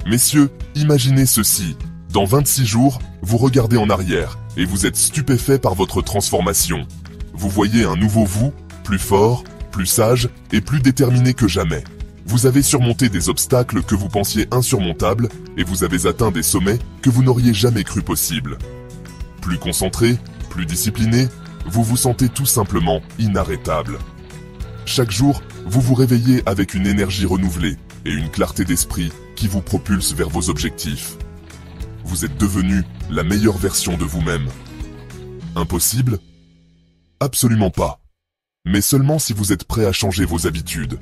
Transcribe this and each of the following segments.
Messieurs, imaginez ceci. Dans 26 jours, vous regardez en arrière et vous êtes stupéfait par votre transformation. Vous voyez un nouveau vous, plus fort, plus sage et plus déterminé que jamais. Vous avez surmonté des obstacles que vous pensiez insurmontables et vous avez atteint des sommets que vous n'auriez jamais cru possibles. Plus concentré, plus discipliné, vous vous sentez tout simplement inarrêtable. Chaque jour, vous vous réveillez avec une énergie renouvelée et une clarté d'esprit qui vous propulse vers vos objectifs. Vous êtes devenu la meilleure version de vous-même. Impossible? Absolument pas. Mais seulement si vous êtes prêt à changer vos habitudes.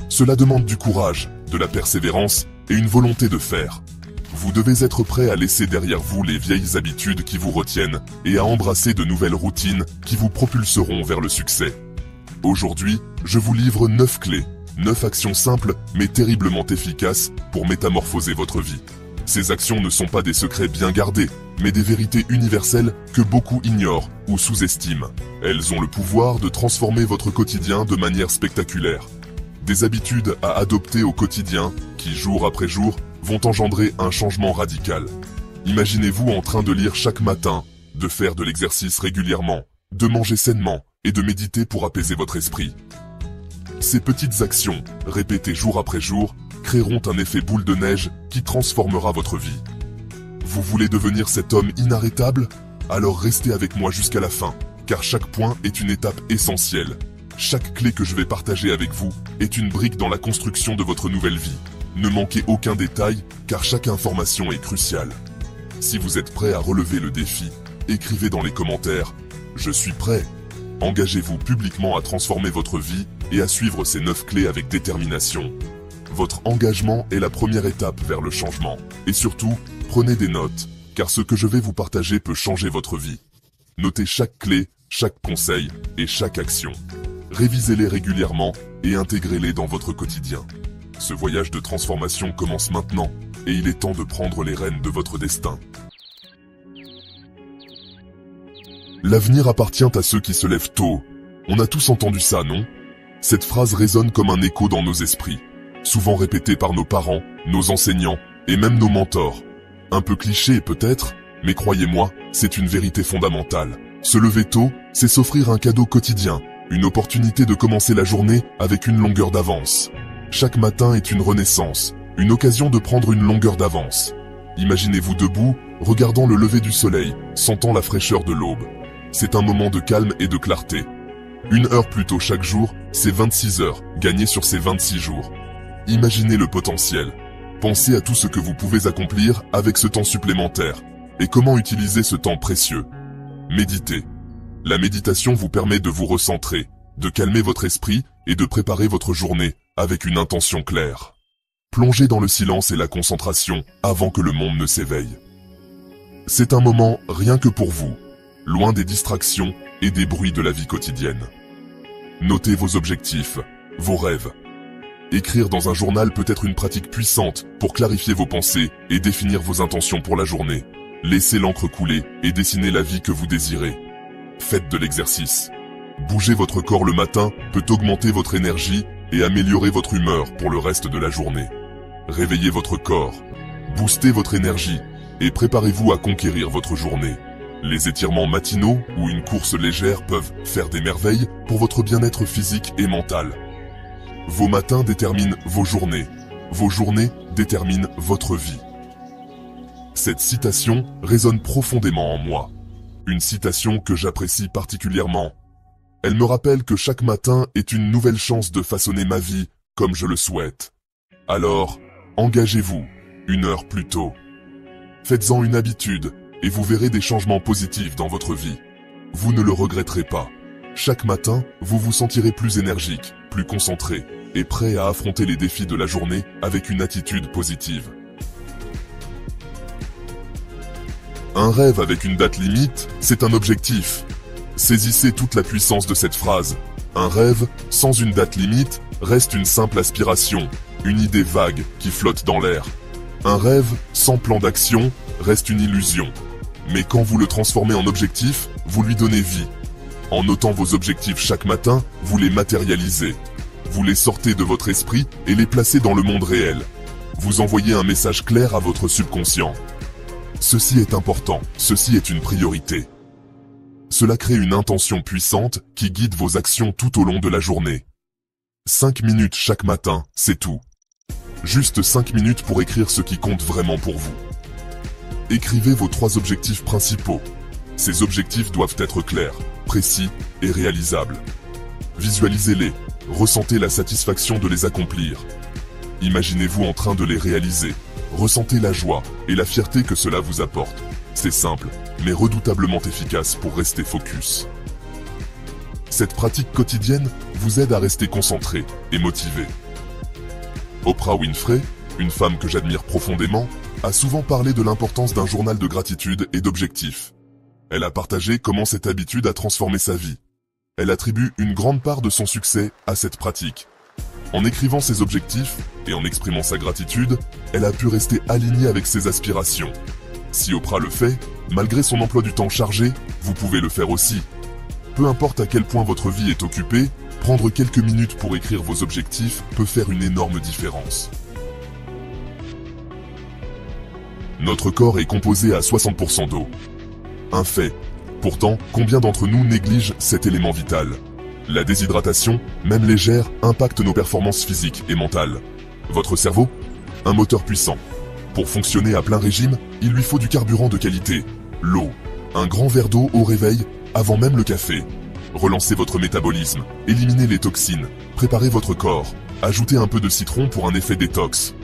Cela demande du courage, de la persévérance et une volonté de faire. Vous devez être prêt à laisser derrière vous les vieilles habitudes qui vous retiennent et à embrasser de nouvelles routines qui vous propulseront vers le succès. Aujourd'hui, je vous livre 9 clés, 9 actions simples mais terriblement efficaces pour métamorphoser votre vie. Ces actions ne sont pas des secrets bien gardés, mais des vérités universelles que beaucoup ignorent ou sous-estiment. Elles ont le pouvoir de transformer votre quotidien de manière spectaculaire. Des habitudes à adopter au quotidien qui, jour après jour, vont engendrer un changement radical. Imaginez-vous en train de lire chaque matin, de faire de l'exercice régulièrement, de manger sainement et de méditer pour apaiser votre esprit. Ces petites actions, répétées jour après jour, créeront un effet boule de neige qui transformera votre vie. Vous voulez devenir cet homme inarrêtable? Alors restez avec moi jusqu'à la fin, car chaque point est une étape essentielle. Chaque clé que je vais partager avec vous est une brique dans la construction de votre nouvelle vie. Ne manquez aucun détail, car chaque information est cruciale. Si vous êtes prêt à relever le défi, écrivez dans les commentaires « Je suis prêt ». Engagez-vous publiquement à transformer votre vie et à suivre ces 9 clés avec détermination. Votre engagement est la première étape vers le changement. Et surtout, prenez des notes, car ce que je vais vous partager peut changer votre vie. Notez chaque clé, chaque conseil et chaque action. Révisez-les régulièrement et intégrez-les dans votre quotidien. Ce voyage de transformation commence maintenant et il est temps de prendre les rênes de votre destin. L'avenir appartient à ceux qui se lèvent tôt. On a tous entendu ça, non? Cette phrase résonne comme un écho dans nos esprits, souvent répétée par nos parents, nos enseignants et même nos mentors. Un peu cliché peut-être, mais croyez-moi, c'est une vérité fondamentale. Se lever tôt, c'est s'offrir un cadeau quotidien, une opportunité de commencer la journée avec une longueur d'avance. Chaque matin est une renaissance, une occasion de prendre une longueur d'avance. Imaginez-vous debout, regardant le lever du soleil, sentant la fraîcheur de l'aube. C'est un moment de calme et de clarté. 1 heure plus tôt chaque jour, c'est 26 heures, gagnées sur ces 26 jours. Imaginez le potentiel. Pensez à tout ce que vous pouvez accomplir avec ce temps supplémentaire. Et comment utiliser ce temps précieux. Méditez. La méditation vous permet de vous recentrer, de calmer votre esprit et de préparer votre journée avec une intention claire. Plongez dans le silence et la concentration avant que le monde ne s'éveille. C'est un moment rien que pour vous, loin des distractions et des bruits de la vie quotidienne. Notez vos objectifs, vos rêves. Écrire dans un journal peut être une pratique puissante pour clarifier vos pensées et définir vos intentions pour la journée. Laissez l'encre couler et dessinez la vie que vous désirez. Faites de l'exercice. Bouger votre corps le matin peut augmenter votre énergie et améliorer votre humeur pour le reste de la journée. Réveillez votre corps, boostez votre énergie et préparez-vous à conquérir votre journée. Les étirements matinaux ou une course légère peuvent faire des merveilles pour votre bien-être physique et mental. Vos matins déterminent vos journées déterminent votre vie. Cette citation résonne profondément en moi. Une citation que j'apprécie particulièrement. Elle me rappelle que chaque matin est une nouvelle chance de façonner ma vie comme je le souhaite. Alors, engagez-vous 1 heure plus tôt. Faites-en une habitude et vous verrez des changements positifs dans votre vie. Vous ne le regretterez pas. Chaque matin, vous vous sentirez plus énergique, plus concentré et prêt à affronter les défis de la journée avec une attitude positive. Un rêve avec une date limite, c'est un objectif. Saisissez toute la puissance de cette phrase. Un rêve, sans une date limite, reste une simple aspiration, une idée vague qui flotte dans l'air. Un rêve, sans plan d'action, reste une illusion. Mais quand vous le transformez en objectif, vous lui donnez vie. En notant vos objectifs chaque matin, vous les matérialisez. Vous les sortez de votre esprit et les placez dans le monde réel. Vous envoyez un message clair à votre subconscient. Ceci est important, ceci est une priorité. Cela crée une intention puissante qui guide vos actions tout au long de la journée. 5 minutes chaque matin, c'est tout. Juste 5 minutes pour écrire ce qui compte vraiment pour vous. Écrivez vos 3 objectifs principaux. Ces objectifs doivent être clairs, précis et réalisables. Visualisez-les, ressentez la satisfaction de les accomplir. Imaginez-vous en train de les réaliser. Ressentez la joie et la fierté que cela vous apporte. C'est simple, mais redoutablement efficace pour rester focus. Cette pratique quotidienne vous aide à rester concentré et motivé. Oprah Winfrey, une femme que j'admire profondément, a souvent parlé de l'importance d'un journal de gratitude et d'objectifs. Elle a partagé comment cette habitude a transformé sa vie. Elle attribue une grande part de son succès à cette pratique. En écrivant ses objectifs et en exprimant sa gratitude, elle a pu rester alignée avec ses aspirations. Si Oprah le fait, malgré son emploi du temps chargé, vous pouvez le faire aussi. Peu importe à quel point votre vie est occupée, prendre quelques minutes pour écrire vos objectifs peut faire une énorme différence. Notre corps est composé à 60% d'eau. Un fait. Pourtant, combien d'entre nous négligent cet élément vital ? La déshydratation, même légère, impacte nos performances physiques et mentales. Votre cerveau ? Un moteur puissant. Pour fonctionner à plein régime, il lui faut du carburant de qualité. L'eau. Un grand verre d'eau au réveil, avant même le café. Relancez votre métabolisme, éliminez les toxines, préparez votre corps, ajoutez un peu de citron pour un effet détox.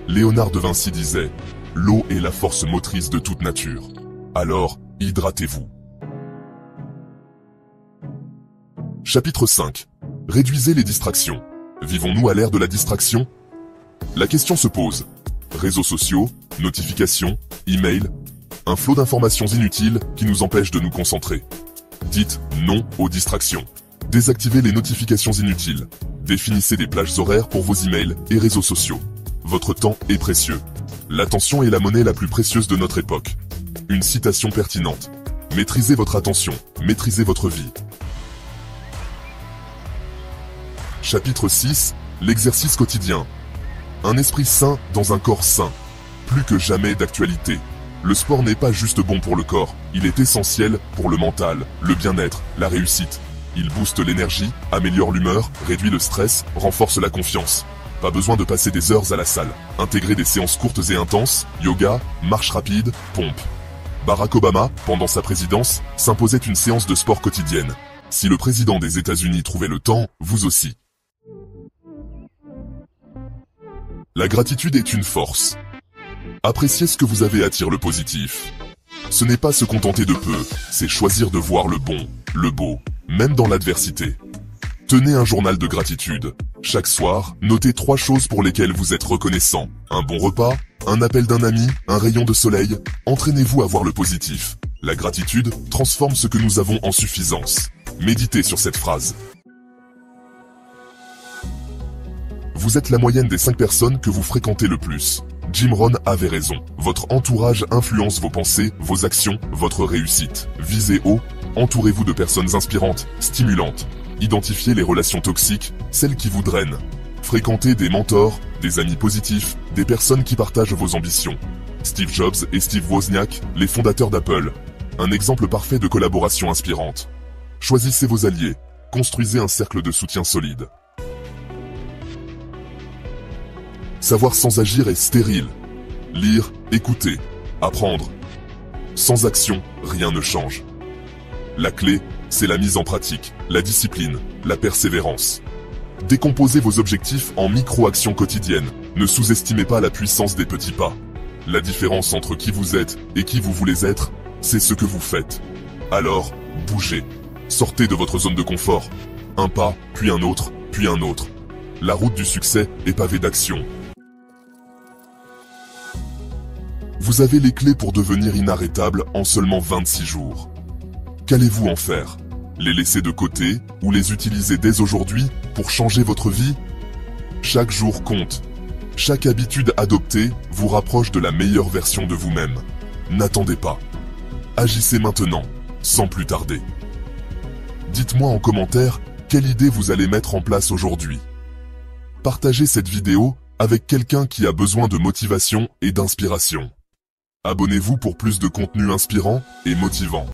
Léonard de Vinci disait « L'eau est la force motrice de toute nature. Alors, hydratez-vous. » Chapitre 5. Réduisez les distractions. Vivons-nous à l'ère de la distraction ? La question se pose. Réseaux sociaux, notifications, emails, un flot d'informations inutiles qui nous empêchent de nous concentrer. Dites non aux distractions. Désactivez les notifications inutiles. Définissez des plages horaires pour vos emails et réseaux sociaux. Votre temps est précieux. L'attention est la monnaie la plus précieuse de notre époque. Une citation pertinente. Maîtrisez votre attention, maîtrisez votre vie. Chapitre 6. L'exercice quotidien. Un esprit sain dans un corps sain. Plus que jamais d'actualité. Le sport n'est pas juste bon pour le corps, il est essentiel pour le mental, le bien-être, la réussite. Il booste l'énergie, améliore l'humeur, réduit le stress, renforce la confiance. Pas besoin de passer des heures à la salle. Intégrez des séances courtes et intenses, yoga, marche rapide, pompe. Barack Obama, pendant sa présidence, s'imposait une séance de sport quotidienne. Si le président des États-Unis trouvait le temps, vous aussi. La gratitude est une force. Apprécier ce que vous avez attire le positif. Ce n'est pas se contenter de peu, c'est choisir de voir le bon, le beau, même dans l'adversité. Tenez un journal de gratitude. Chaque soir, notez 3 choses pour lesquelles vous êtes reconnaissant. Un bon repas, un appel d'un ami, un rayon de soleil. Entraînez-vous à voir le positif. La gratitude transforme ce que nous avons en suffisance. Méditez sur cette phrase. Vous êtes la moyenne des 5 personnes que vous fréquentez le plus. Jim Rohn avait raison. Votre entourage influence vos pensées, vos actions, votre réussite. Visez haut, entourez-vous de personnes inspirantes, stimulantes. Identifiez les relations toxiques, celles qui vous drainent. Fréquentez des mentors, des amis positifs, des personnes qui partagent vos ambitions. Steve Jobs et Steve Wozniak, les fondateurs d'Apple. Un exemple parfait de collaboration inspirante. Choisissez vos alliés. Construisez un cercle de soutien solide. Savoir sans agir est stérile. Lire, écouter, apprendre. Sans action, rien ne change. La clé, c'est la mise en pratique, la discipline, la persévérance. Décomposez vos objectifs en micro-actions quotidiennes. Ne sous-estimez pas la puissance des petits pas. La différence entre qui vous êtes et qui vous voulez être, c'est ce que vous faites. Alors, bougez. Sortez de votre zone de confort. Un pas, puis un autre, puis un autre. La route du succès est pavée d'actions. Vous avez les clés pour devenir inarrêtable en seulement 26 jours. Qu'allez-vous en faire ? Les laisser de côté ou les utiliser dès aujourd'hui pour changer votre vie ? Chaque jour compte. Chaque habitude adoptée vous rapproche de la meilleure version de vous-même. N'attendez pas. Agissez maintenant, sans plus tarder. Dites-moi en commentaire quelle idée vous allez mettre en place aujourd'hui. Partagez cette vidéo avec quelqu'un qui a besoin de motivation et d'inspiration. Abonnez-vous pour plus de contenu inspirant et motivant.